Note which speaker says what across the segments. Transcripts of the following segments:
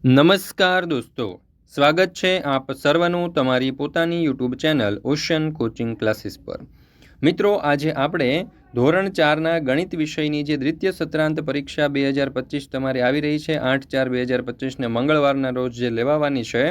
Speaker 1: નમસ્કાર દોસ્તો, સ્વાગત છે આપ સર્વનું તમારી પોતાની YouTube channel ocean coaching classes પર। મિત્રો, આજે આપણે ધોરણ 4ના ગણિત વિષયની જે દ્વિતીય સત્રાંત પરીક્ષા 2025 તમારી આવી રહી છે 8/4/2025ને મંગળવારના રોજ જે લેવાવાની છે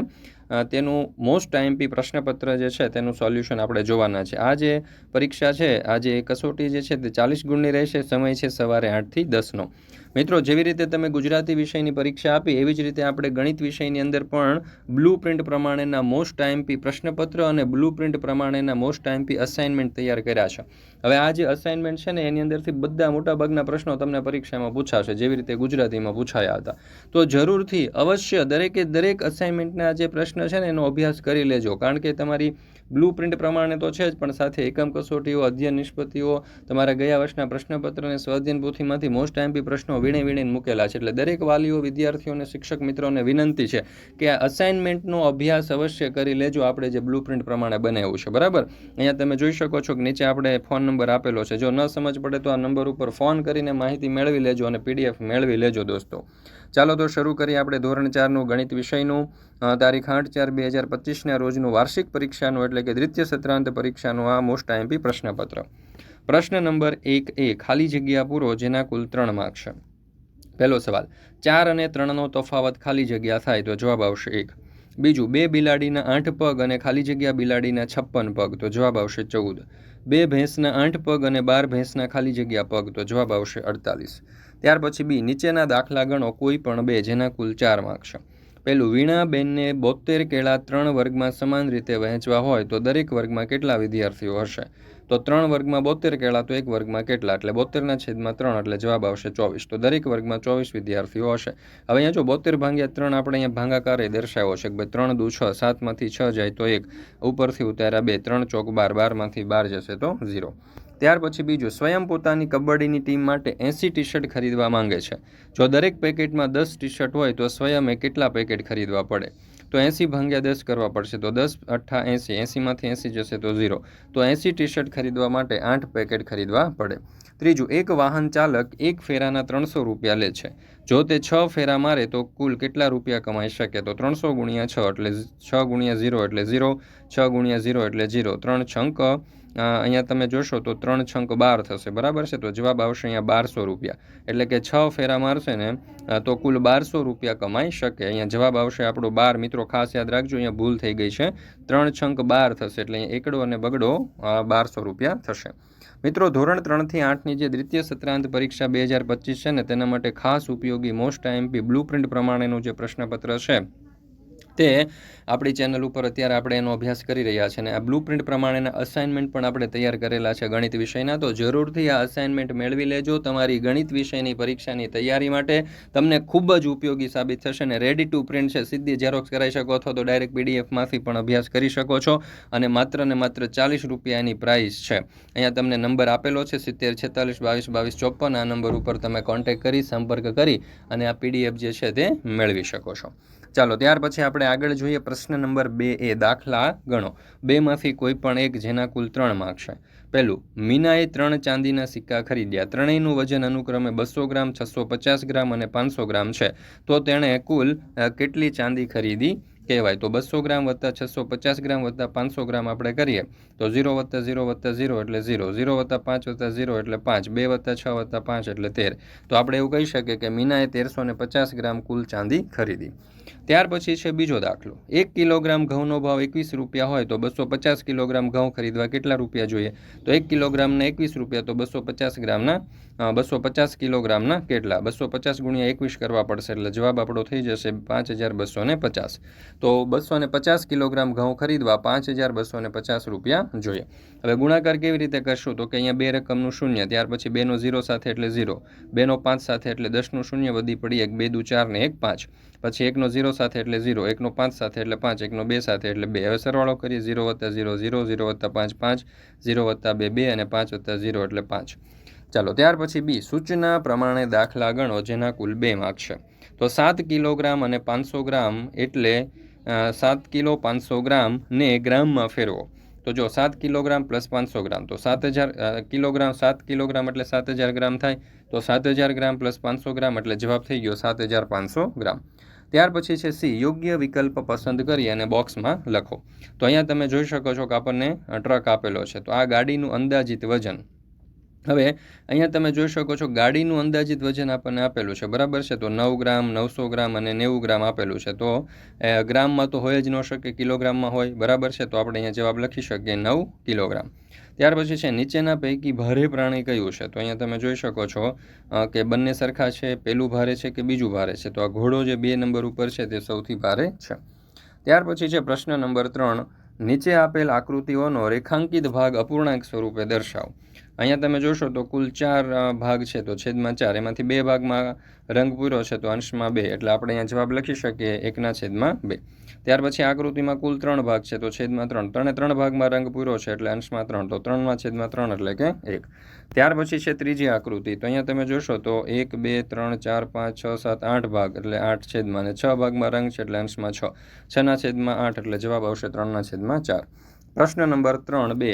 Speaker 1: તેનું મોસ્ટ આઈએમપી પ્રશ્નપત્ર જે છે તેનું સોલ્યુશન આપણે જોવાના છે। આ જે પરીક્ષા છે, આ જે કસોટી જે છે તે 40 ગુણની રહેશે। સમય છે સવારે 8 થી 10નો। મિત્રો, જેવી રીતે તમે ગુજરાતી વિષયની પરીક્ષા આપી એવી જ રીતે આપણે ગણિત વિષયની અંદર પણ બ્લુ પ્રિન્ટ પ્રમાણેના મોસ્ટ આઈએમપી પ્રશ્નપત્ર અને બ્લુ પ્રિન્ટ પ્રમાણેના મોસ્ટ આઈએમપી અસાઇનમેન્ટ તૈયાર કર્યા છે। હવે આ જે અસાઇનમેન્ટ છે ને એની અંદરથી બધા મોટાભાગના પ્રશ્નો તમને પરીક્ષામાં પૂછાશે, જેવી રીતે ગુજરાતીમાં પૂછાયા હતા। તો જરૂરથી અવશ્ય દરેક અસાઇનમેન્ટના જે પ્રશ્ન છે ને એનો અભ્યાસ કરી લેજો, કારણ કે તમારી બ્લુ પ્રિન્ટ પ્રમાણે તો છે જ, પણ સાથે એકમ કસોટીઓ, અધ્યયન નિષ્પત્તિઓ, તમારા ગયા વર્ષના પ્રશ્નપત્ર અને સ્વાધ્યાયન પોથીમાંથી મોસ્ટ આઈએમપી પ્રશ્નો વીણીને મૂકેલા છે। એટલે દરેક વાલીઓ, વિદ્યાર્થીઓને, શિક્ષક મિત્રોને વિનંતી છે કે આ અસાઇનમેન્ટનો અભ્યાસ અવશ્ય કરી લેજો, આપણે જે બ્લુ પ્રિન્ટ પ્રમાણે બનાવ્યું છે, બરાબર। અહીંયા તમે જોઈ શકો છો કે નીચે આપણે ફોન નંબર આપેલો છે। જો ન સમજ પડે તો આ નંબર ઉપર ફોન કરીને માહિતી મેળવી લેજો અને પીડીએફ મેળવી લેજો દોસ્તો। ચાલો તો શરૂ કરીએ આપણે ધોરણ 4નું ગણિત વિષયનું તારીખ 8/4/2025ના રોજનું વાર્ષિક પરીક્ષાનું, એટલે કે દ્વિતીય સત્રાંત પરીક્ષાનું આ મોસ્ટ આઈએમપી પ્રશ્નપત્ર। પ્રશ્ન નંબર 1A, ખાલી જગ્યા પૂરો જેના કુલ 3 માર્ક છે। પહેલો સવાલ, 4 અને 3નો તફાવત ખાલી જગ્યા થાય તો જવાબ આવશે 1। બીજું, 2 બિલાડીના 8 પગ અને ખાલી જગ્યા બિલાડીના 56 પગ તો જવાબ આવશે 14। 2 ભેંસના 8 પગ અને 12 ભેંસના ખાલી જગ્યા પગ તો જવાબ આવશે 48। ત્યાર પછી બી, નીચેના દાખલા ગણો કોઈ પણ 2 જેના કુલ 4 માર્ક છે। પહેલું, વીણાબેનને 72 કેળા 3 વર્ગમાં સમાન રીતે વહેંચવા હોય તો દરેક વર્ગમાં કેટલા વિદ્યાર્થીઓ હશે? તો 3 વર્ગમાં 72 કેળા તો એક વર્ગમાં કેટલા, એટલે 72/3 એટલે જવાબ આવશે 24। તો દરેક વર્ગમાં 24 વિદ્યાર્થીઓ હશે। હવે અહીંયા જો 72 ભાગ્યા 3 આપણે અહીંયા ભાગાકારે દર્શાવ્યો છે કે ભાઈ 3 દુ 6, 7માંથી 6 જાય તો 1, ઉપરથી ઉતાર્યા 2, 3 ચોક 12, 12માંથી 12 જશે તો 0। ત્યાર પછી બીજું, સ્વયં પોતાની કબડ્ડીની ટીમ માટે 80 ટી શર્ટ ખરીદવા માંગે છે। જો દરેક પેકેટમાં 10 ટી શર્ટ હોય તો સ્વયંએ કેટલા પેકેટ ખરીદવા પડે? તો 80 ભાગ્યા 10 કરવા પડશે, તો 10 8 80, 80માંથી 80 જશે તો 0। તો 80 ટી શર્ટ ખરીદવા માટે 8 પેકેટ ખરીદવા પડે। ત્રીજું, એક વાહન ચાલક એક ફેરાના 300 રૂપિયા લે છે। જો તે 6 ફેરા મારે તો કુલ કેટલા રૂપિયા કમાઈ શકે? તો 300 ગુણ્યા 6 એટલે 6 ગુણ્યા 0 એટલે 0, 6 ગુણ્યા 0 એટલે 0, 3 છંક અહીંયા તમે જોશો તો 3 છંક 12 થશે, બરાબર છે। તો જવાબ આવશે અહીંયા 1200 રૂપિયા, એટલે કે 6 ફેરા મારશે ને તો કુલ 1200 રૂપિયા કમાઈ શકે। અહીંયા જવાબ આવશે આપણો 12। મિત્રો ખાસ યાદ રાખજો, અહીંયા ભૂલ થઈ ગઈ છે, 3 છંક 12 થશે, એટલે અહીંયા એકડો અને બગડો 1200 રૂપિયા થશે। મિત્રો, ધોરણ 3થી 8ની જે દ્વિતીય સત્રાંત પરીક્ષા 2025 છે ને તેના માટે ખાસ ઉપયોગી મોસ્ટ આઈએમપી બ્લુ પ્રિન્ટ પ્રમાણેનું જે પ્રશ્નપત્ર છે તે આપણી ચેનલ ઉપર અત્યારે આપણે એનો અભ્યાસ કરી રહ્યા છે, અને આ બ્લુ પ્રિન્ટ પ્રમાણેના અસાઇનમેન્ટ પણ આપણે તૈયાર કરેલા છે ગણિત વિષયના। તો જરૂરથી આ અસાઇનમેન્ટ મેળવી લેજો, તમારી ગણિત વિષયની પરીક્ષાની તૈયારી માટે તમને ખૂબ જ ઉપયોગી સાબિત થશે। અને રેડી ટુ પ્રિન્ટ છે, સીધી ઝેરોક્સ કરાવી શકો અથવા તો ડાયરેક્ટ પીડીએફમાંથી પણ અભ્યાસ કરી શકો છો, અને માત્ર ને માત્ર 40 રૂપિયાની પ્રાઇસ છે। અહીંયા તમને નંબર આપેલો છે 70 46 22 22 54, આ નંબર ઉપર તમે કોન્ટેક્ટ કરી, સંપર્ક કરી અને આ પીડીએફ જે છે તે મેળવી શકો છો। ચાલો ત્યાર પછી આપણે આગળ જોઈએ પ્રશ્ન નંબર 2A, દાખલા ગણો 2માંથી કોઈ પણ એક જેના કુલ 3 માર્ક છે। પહેલું, મીનાએ 3 ચાંદીના સિક્કા ખરીદ્યા, ત્રણેયનું વજન અનુક્રમે 200 ગ્રામ, 650 ગ્રામ અને 500 ગ્રામ છે, તો તેણે કુલ કેટલી ચાંદી ખરીદી કહેવાય? તો 200 ગ્રામ વત્તા 650 ગ્રામ વત્તા 500 ગ્રામ આપણે કરીએ તો 0 વત્તા 0 વત્તા 0 એટલે 0, 0 વત્તા 5 વત્તા 0 એટલે 5, 2 વત્તા 6 વત્તા 5 એટલે 13। તો આપણે એવું કહી શકીએ કે મીનાએ 1350 ગ્રામ કુલ ચાંદી ખરીદી। ત્યાર પછી છે બીજો દાખલો, 1 કિલોગ્રામ ઘઉંનો ભાવ 21 રૂપિયા હોય તો 250 કિલોગ્રામ ઘઉં ખરીદવા કેટલા રૂપિયા જોઈએ? તો 1 કિલોગ્રામના 21 રૂપિયા તો 250 કિલોગ્રામના કેટલા? 250 ગુણ્યા 21 કરવા પડશે, એટલે જવાબ આપણો થઈ જશે 5250। તો 250 કિલોગ્રામ ઘઉં ખરીદવા 5250 રૂપિયા જોઈએ। હવે ગુણાકાર કેવી રીતે કરશું? તો કે અહીંયા 2 રકમનું શૂન્ય, ત્યાર પછી 2નો 0 સાથે એટલે 0, 2નો 5 સાથે એટલે 10નું શૂન્ય વધી પડી 1, 2 દુ 4 ને 1 5, પછી 1નો 0 સાથે એટલે 0, 1નો 5 સાથે એટલે 5, 1નો 2 સાથે એટલે 2। હવે સરવાળો કરીએ, 0 વત્તા 0 0, 0 વત્તા 5 5, 0 વત્તા 2 2 અને 5 વત્તા 0 એટલે 5। ચાલો ત્યાર પછી બી, સૂચના પ્રમાણે દાખલા ગણો જેના કુલ 2 માર્ક છે। તો 7 કિલોગ્રામ અને 500 ગ્રામ એટલે 7 કિલો 500 ગ્રામ ને ગ્રામમાં ફેરવો। તો જો 7 કિલોગ્રામ પ્લસ 500 ગ્રામ તો 7000 કિલોગ્રામ, 7 કિલોગ્રામ એટલે 7000 ગ્રામ થાય, તો 7000 ગ્રામ પ્લસ 500 ગ્રામ એટલે જવાબ થઈ ગયો 7500 ગ્રામ। ત્યાર પછી છે સી, યોગ્ય વિકલ્પ પસંદ કરી અને બોક્સમાં લખો. તો અહીંયા તમે જોઈ શકો છો કે આપણને ટ્રક આપેલો છે, તો આ ગાડીનું અંદાજિત વજન. હવે અહીંયા તમે જોઈ શકો છો ગાડીનું અંદાજિત વજન આપણને આપેલું છે, બરાબર છે. તો 9 ગ્રામ, 900 ગ્રામ અને 90 ગ્રામ આપેલું છે. તો ગ્રામમાં તો હોય જ ન શકે, કિલોગ્રામમાં હોય, બરાબર છે. તો આપણે અહીંયા જવાબ લખી શકીએ 9 કિલોગ્રામ. ત્યાર પછી છે નીચેના પૈકી ભારે પ્રાણી કયું છે? તો અહીંયા તમે જોઈ શકો છો કે બંને સરખા છે, પેલું ભારે છે કે બીજું ભારે છે? તો આ ઘોડો જે 2 નંબર ઉપર છે તે સૌથી ભારે છે. ત્યાર પછી છે પ્રશ્ન નંબર 3, નીચે આપેલ આકૃતિઓનો રેખાંકિત ભાગ અપૂર્ણાંક સ્વરૂપે દર્શાવો. અહીંયા તમે જોશો તો કુલ 4 ભાગ છે, તો છેદમાં 4, એમાંથી 2 ભાગમાં રંગ પૂર્યો છે, તો અંશમાં 2, એટલે આપણે અહીંયા જવાબ લખી શકીએ 1/2. ત્યાર પછી આકૃતિમાં કુલ 3 ભાગ છે, તો છેદમાં 3, 3 ભાગમાં રંગ પૂર્યો છે એટલે અંશમાં 3, તો 3/3 એટલે કે 1. ત્યાર પછી છે ત્રીજી આકૃતિ, તો અહીંયા તમે જોશો તો 1, 2, 3, 4, 5, 6, 7, 8 ભાગ એટલે 8 છેદમાં, અને 6 ભાગમાં રંગ છે એટલે અંશમાં 6, 6/8 એટલે જવાબ આવશે 3/4. પ્રશ્ન નંબર 3.2,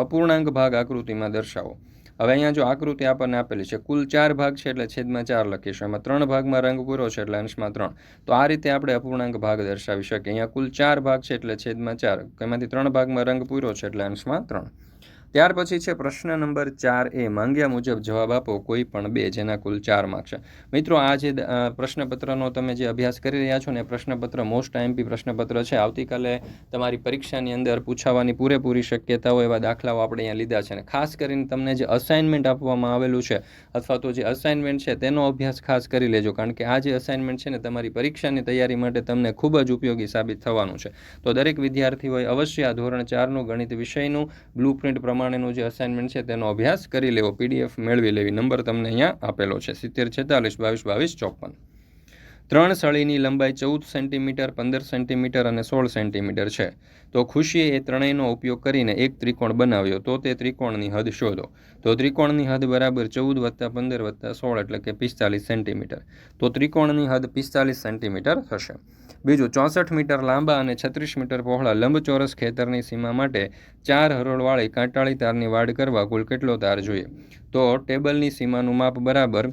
Speaker 1: અપૂર્ણાંક ભાગ આકૃતિમાં દર્શાવો. હવે અહીંયા જો આકૃતિ આપણને આપેલી છે, કુલ 4 ભાગ છે એટલે છેદમાં 4 લખીશું, એમાં 3 ભાગમાં રંગ પૂરો છે એટલે અંશમાં 3, તો આ રીતે આપણે અપૂર્ણાંક ભાગ દર્શાવી શકીએ. અહીંયા કુલ 4 ભાગ છે એટલે છેદમાં 4, એમાંથી 3 ભાગમાં રંગ પૂરો છે એટલે અંશમાં 3. ત્યાર પછી છે પ્રશ્ન નંબર 4a, માંગ્યા મુજબ જવાબ આપો કોઈ પણ 2, જેના કુલ 4 માર્ક છે. મિત્રો આ જે પ્રશ્નપત્રનો તમે જે અભ્યાસ કરી રહ્યા છો ને, પ્રશ્નપત્ર મોસ્ટ આઈએમપી પ્રશ્નપત્ર છે. આવતીકાલે તમારી પરીક્ષાની અંદર પૂછાવાની પૂરેપૂરી શક્યતાઓ એવા દાખલાઓ આપણે અહીંયા લીધા છે, અને ખાસ કરીને તમને જે અસાઇનમેન્ટ આપવામાં આવેલું છે અથવા તો જે અસાઇનમેન્ટ છે તેનો અભ્યાસ ખાસ કરી લેજો, કારણ કે આ જે અસાઇનમેન્ટ છે ને તમારી પરીક્ષાની તૈયારી માટે તમને ખૂબ જ ઉપયોગી સાબિત થવાનું છે. તો દરેક વિદ્યાર્થીઓએ અવશ્ય આ ધોરણ 4નું ગણિત વિષયનું બ્લુપ્રિન્ટ પ્રમાણેનું જે અસાઇનમેન્ટ છે તેનો અભ્યાસ કરી લેવો, પીડીએફ મેળવી લેવી. નંબર તમને અહીંયા આપેલો છે 70 46 22 22 54. 3 સળીની લંબાઈ 14 સેન્ટીમીટર, 15 સેન્ટીમીટર અને 16 સેન્ટીમીટર છે. તો ખુશીએ એ ત્રણેયનો ઉપયોગ કરીને એક ત્રિકોણ બનાવ્યો, તો તે ત્રિકોણની હદ શોધો. તો ત્રિકોણની હદ બરાબર 14 + 15 + 16 એટલે કે 45 સેન્ટીમીટર. તો ત્રિકોણની હદ 45 સેન્ટીમીટર થશે. બીજું, 64 મીટર લાંબા અને 36 મીટર પહોળા લંબચોરસ ખેતરની સીમા માટે 4 હરોળવાળી કાંટાળી તારની વાડ કરવા કુલ કેટલો તાર જોઈએ? તો ટેબલની સીમાનું માપ બરાબર,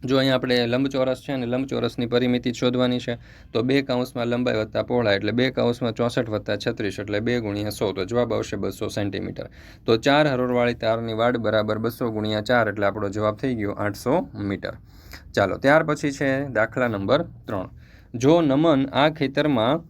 Speaker 1: જો અહીંયા આપણે લંબચોરસ છે અને લંબચોરસની પરિમિતિ શોધવાની છે, તો 2 કૌંસમાં લંબાઈ વત્તા પહોળાઈ એટલે 2 કૌંસમાં 64 + 36 એટલે 2 × 100, તો જવાબ આવશે 200 સેન્ટીમીટર. તો 4 હરોળવાળી તારની વાડ બરાબર 200 × 4 એટલે આપણો જવાબ થઈ ગયો 800 મીટર. ચાલો, ત્યાર પછી છે દાખલા નંબર 3. જો નમન આ ખેતરમાં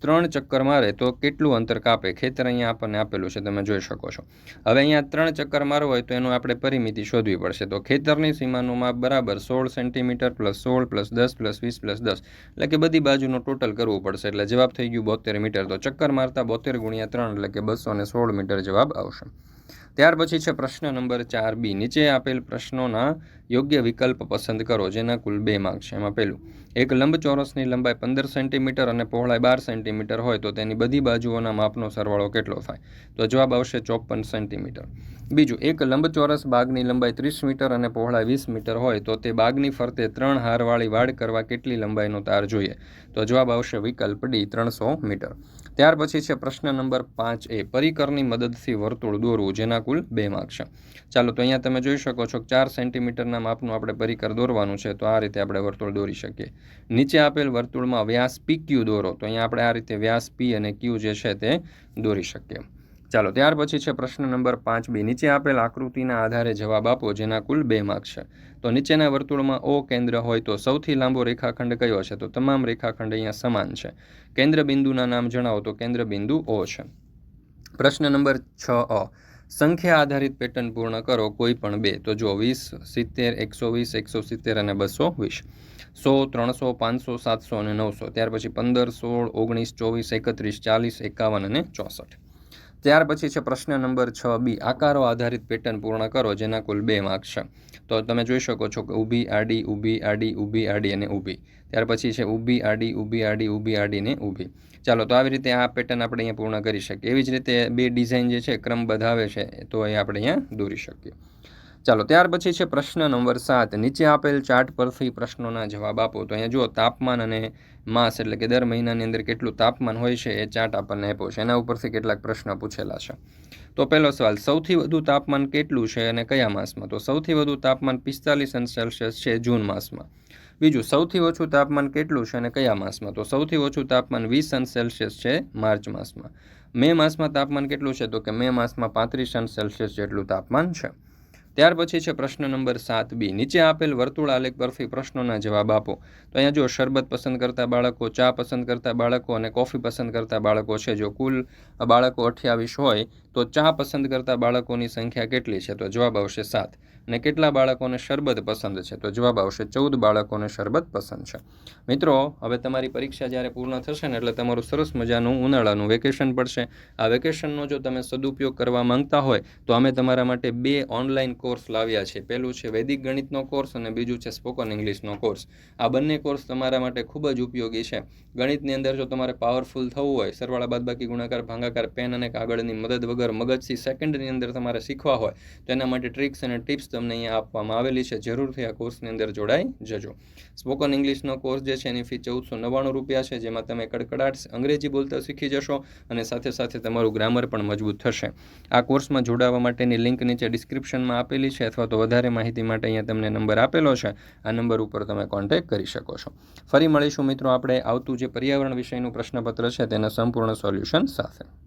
Speaker 1: 3 ચક્કર મારે તો કેટલું અંતર કાપે? ખેતર અહીંયા આપણને આપેલું છે, તમે જોઈ શકો છો. હવે અહીંયા 3 ચક્કર મારવો હોય તો એનું આપણે પરિમિતિ શોધવી પડશે. તો ખેતરની સીમાનું માપ બરાબર 16 સેન્ટીમીટર + 16 + 10 + 20 + 10 એટલે કે બધી બાજુનું ટોટલ કરવું પડશે, એટલે જવાબ થઈ ગયું 72 મીટર. તો ચક્કર મારતા 72 × 3 એટલે કે 216 મીટર જવાબ આવશે. ત્યાર પછી છે પ્રશ્ન નંબર 4b, નીચે આપેલ પ્રશ્નોના યોગ્ય વિકલ્પ પસંદ કરો, જેના કુલ 2 માર્ક છે. એમાં પહેલું, એક લંબચોરસની લંબાઈ 15 સેન્ટીમીટર અને પહોળાઈ 12 સેન્ટીમીટર હોય તો તેની બધી બાજુઓના માપનો સરવાળો કેટલો થાય? તો જવાબ આવશે 54 સેન્ટીમીટર. બીજું, એક લંબચોરસ બાગની લંબાઈ 30 મીટર અને પહોળાઈ 20 મીટર હોય તો તે બાગની ફરતે 3 હારવાળી વાડ કરવા કેટલી લંબાઈનો તાર જોઈએ? તો જવાબ આવશે વિકલ્પ ડી, 300 મીટર. ત્યાર પછી છે પ્રશ્ન નંબર 5a, પરિકરની મદદથી વર્તુળ દોરવું, જેના કુલ 2 માર્ક છે. ચાલો, તો અહીંયા તમે જોઈ શકો છો 4 સેન્ટીમીટરના માપનું આપણે પરિકર દોરવાનું છે, તો આ રીતે આપણે વર્તુળ દોરી શકીએ. નીચે આપેલ વર્તુળમાં વ્યાસ PQ દોરો, તો અહીંયા આપણે આ રીતે વ્યાસ P અને Q જે છે તે દોરી શકીએ. ચાલો, ત્યાર પછી છે પ્રશ્ન નંબર 5b, નીચે આપેલ આકૃતિના આધારે જવાબ આપો, જેના કુલ 2 માર્ક છે. તો નીચેના વર્તુળમાં O કેન્દ્ર હોય તો સૌથી લાંબો રેખાખંડ કયો છે? તો તમામ રેખાખંડ અહીંયા સમાન છે. કેન્દ્ર બિંદુના નામ જણાવો, તો કેન્દ્ર બિંદુ O છે. પ્રશ્ન નંબર 6a, સંખ્યા આધારિત પેટર્ન પૂર્ણ કરો કોઈ પણ 2. તો જો 20, 70, 120, 170 અને 220, 100, 300, 500, 700 અને 900. ત્યાર પછી 15, 16, 19, 24, 31, 40, 51 અને 64. ત્યાર પછી છે પ્રશ્ન નંબર 6b, આકારો આધારિત પેટર્ન પૂર્ણ કરો, જેના કુલ 2 માર્ક છે. તો તમે જોઈ શકો છો કે ઊભી, આડી, ઊભી, આડી, ઊભી, આડી અને ઊભી. ત્યાર પછી છે ઊભી, આડી, ઊભી, આડી, ઊભી, આડી ને ઊભી. ચાલો, તો આવી રીતે આ પેટર્ન આપણે અહીંયા પૂર્ણ કરી શકીએ. એવી જ રીતે 2 ડિઝાઇન જે છે ક્રમ બધાવે છે, તો એ આપણે અહીંયા દોરી શકીએ. ચાલો, ત્યાર પછી છે પ્રશ્ન નંબર 7, નીચે આપેલ ચાર્ટ પરથી પ્રશ્નોના જવાબ આપો. તો અહીંયા જુઓ, તાપમાન અને માસ એટલે કે દર મહિનાની અંદર કેટલું તાપમાન હોય છે એ ચાર્ટ આપણને આપ્યો છે. એના ઉપરથી કેટલાક પ્રશ્ન પૂછેલા છે. તો પહેલો સવાલ, સૌથી વધુ તાપમાન કેટલું છે અને કયા માસમાં? તો સૌથી વધુ તાપમાન 45 અંશ સેલ્સિયસ છે જૂન માસમાં. બીજું, સૌથી ઓછું તાપમાન કેટલું છે અને કયા માસમાં? તો સૌથી ઓછું તાપમાન 20°C છે માર્ચ માસમાં. મે માસમાં તાપમાન કેટલું છે? તો કે મે માસમાં 35°C જેટલું તાપમાન છે. ત્યાર પછી છે પ્રશ્ન નંબર 7B. નીચે આપેલ વર્તુળ આલેખ પરથી પ્રશ્નોના જવાબ આપો. તો અહીંયા જો શરબત પસંદ કરતા બાળકો, ચા પસંદ કરતા બાળકો અને કોફી પસંદ કરતા બાળકો છે. જો કુલ બાળકો 28 હોય તો ચા પસંદ કરતા બાળકોની સંખ્યા કેટલી છે? તો જવાબ આવશે 7. અને કેટલા બાળકોને શરબત પસંદ છે? તો જવાબ આવશે 14 બાળકોને શરબત પસંદ છે. મિત્રો, હવે તમારી પરીક્ષા જ્યારે પૂર્ણ થશે ને એટલે તમારું સરસ મજાનું ઉનાળાનું વેકેશન પડશે. આ વેકેશનનો જો તમે સદુપયોગ કરવા માંગતા હોય તો અમે તમારા માટે 2 ઓનલાઈન કોર્સ લાવ્યા છે. પહેલું છે વૈદિક ગણિતનો કોર્સ અને બીજું છે સ્પોકન ઇંગ્લિશનો કોર્સ. આ બંને કોર્સ તમારા માટે ખૂબ જ ઉપયોગી છે. ગણિતની અંદર જો તમારે પાવરફુલ થવું હોય, સરવાળા, બાદબાકી, ગુણાકાર, ભાગાકાર પેન અને કાગળની મદદ વગર મગજથી સેકન્ડની અંદર તમારે શીખવા હોય તો એના માટે ટ્રિક્સ અને ટિપ્સ તમને અહીંયા આપવામાં આવેલી છે. જરૂરથી આ કોર્સની અંદર જોડાઈ જજો. સ્પોકન ઇંગ્લિશનો કોર્સ જે છે એની ફી 1499 રૂપિયા છે, જેમાં તમે કડકડાટ અંગ્રેજી બોલતા શીખી જશો અને સાથે સાથે તમારું ગ્રામર પણ મજબૂત થશે. આ કોર્સમાં જોડાવા માટેની લિંક નીચે ડિસ્ક્રિપ્શનમાં આપેલી છે, અથવા તો વધારે માહિતી માટે અહીંયા તમને નંબર આપેલો છે. આ નંબર ઉપર તમે કોન્ટેક્ટ કરી શકો છો. ફરી મળીશું મિત્રો આપણે આવતું જે પર્યાવરણ વિષયનું પ્રશ્નપત્ર છે તેના સંપૂર્ણ સોલ્યુશન સાથે.